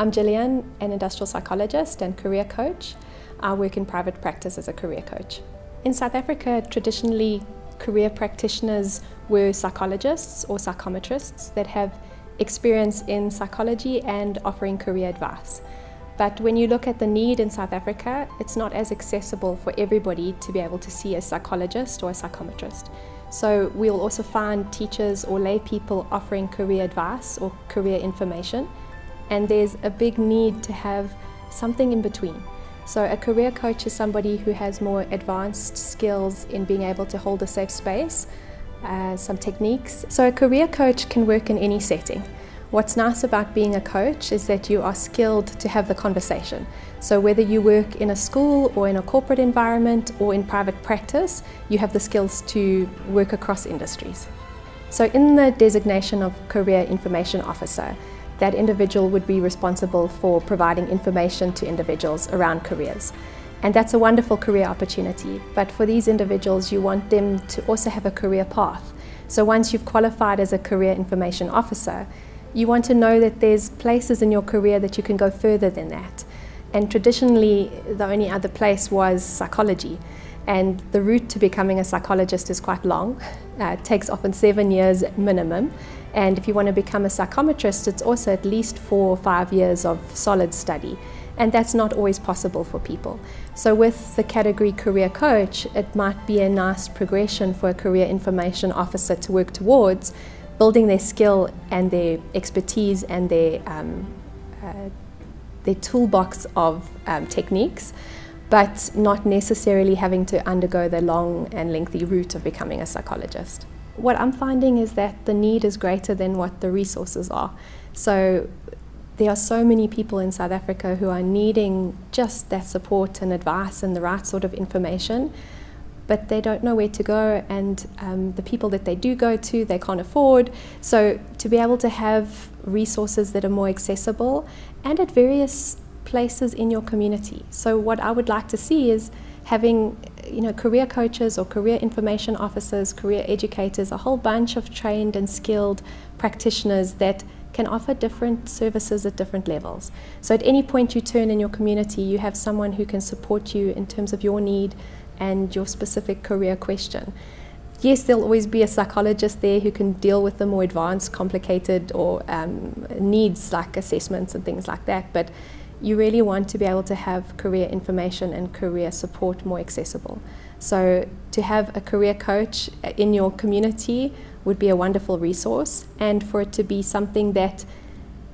I'm Gillian, an industrial psychologist and career coach. I work in private practice as a career coach. In South Africa, traditionally, career practitioners were psychologists or psychometrists that have experience in psychology and offering career advice. But when you look at the need in South Africa, it's not as accessible for everybody to be able to see a psychologist or a psychometrist. So we'll also find teachers or lay people offering career advice or career information. And there's a big need to have something in between. So a career coach is somebody who has more advanced skills in being able to hold a safe space, some techniques. So a career coach can work in any setting. What's nice about being a coach is that you are skilled to have the conversation. So whether you work in a school or in a corporate environment or in private practice, you have the skills to work across industries. So in the designation of Career Information Officer, that individual would be responsible for providing information to individuals around careers. And that's a wonderful career opportunity. But for these individuals, you want them to also have a career path. So once you've qualified as a Career Information Officer, you want to know that there's places in your career that you can go further than that. And traditionally, the only other place was psychology. And the route to becoming a psychologist is quite long. It takes often 7 years minimum. And if you want to become a psychometrist, it's also at least 4 or 5 years of solid study. And that's not always possible for people. So with the category career coach, it might be a nice progression for a career information officer to work towards, building their skill and their expertise and their toolbox of techniques, but not necessarily having to undergo the long and lengthy route of becoming a psychologist. What I'm finding is that the need is greater than what the resources are. So there are so many people in South Africa who are needing just that support and advice and the right sort of information, but they don't know where to go, and the people that they do go to, they can't afford. So to be able to have resources that are more accessible and at various places in your community. So what I would like to see is having career coaches or career information officers, career educators, a whole bunch of trained and skilled practitioners that can offer different services at different levels. So at any point you turn in your community, you have someone who can support you in terms of your need and your specific career question. Yes, there'll always be a psychologist there who can deal with the more advanced, complicated or needs like assessments and things like that, but you really want to be able to have career information and career support more accessible. So to have a career coach in your community would be a wonderful resource, and for it to be something that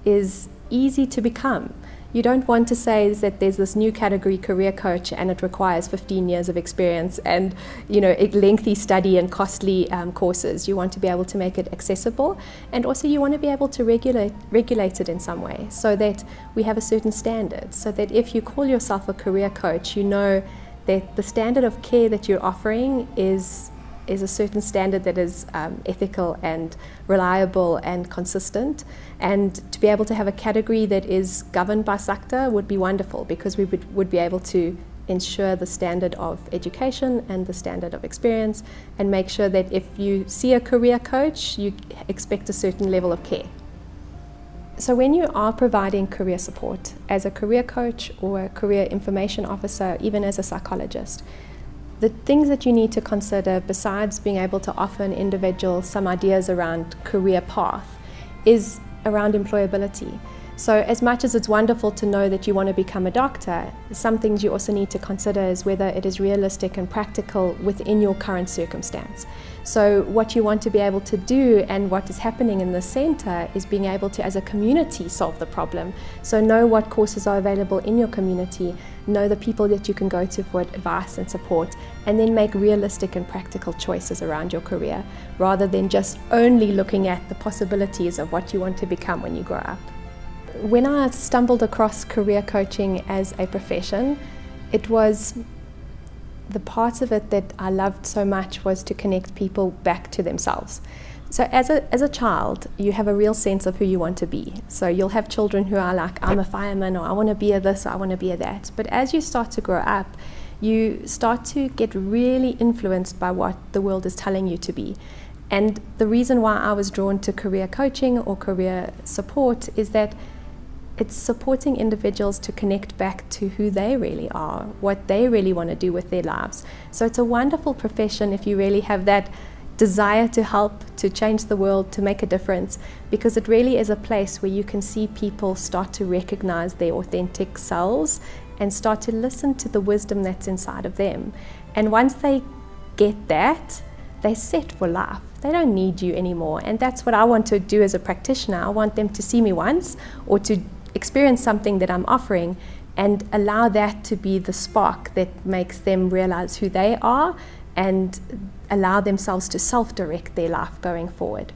is easy to become. You don't want to say that there's this new category career coach and it requires 15 years of experience and lengthy study and costly courses. You want to be able to make it accessible, and also you want to be able to regulate it in some way so that we have a certain standard, so that if you call yourself a career coach, you know that the standard of care that you're offering is a certain standard that is ethical and reliable and consistent. And to be able to have a category that is governed by SACTA would be wonderful, because we would be able to ensure the standard of education and the standard of experience, and make sure that if you see a career coach, you expect a certain level of care. So when you are providing career support as a career coach or a career information officer, even as a psychologist, the things that you need to consider, besides being able to offer an individual some ideas around career path, is around employability. So as much as it's wonderful to know that you want to become a doctor, some things you also need to consider is whether it is realistic and practical within your current circumstance. So what you want to be able to do, and what is happening in the centre, is being able to, as a community, solve the problem. So know what courses are available in your community, know the people that you can go to for advice and support, and then make realistic and practical choices around your career, rather than just only looking at the possibilities of what you want to become when you grow up. When I stumbled across career coaching as a profession, it was the part of it that I loved so much was to connect people back to themselves. So as a child, you have a real sense of who you want to be. So you'll have children who are like, I'm a fireman, or I want to be a this, or I want to be a that. But as you start to grow up, you start to get really influenced by what the world is telling you to be. And the reason why I was drawn to career coaching or career support is that It's supporting individuals to connect back to who they really are, what they really want to do with their lives. So it's a wonderful profession if you really have that desire to help, to change the world, to make a difference, because it really is a place where you can see people start to recognize their authentic selves and start to listen to the wisdom that's inside of them. And once they get that, they're set for life. They don't need you anymore. And that's what I want to do as a practitioner. I want them to see me once or to experience something that I'm offering and allow that to be the spark that makes them realize who they are and allow themselves to self-direct their life going forward.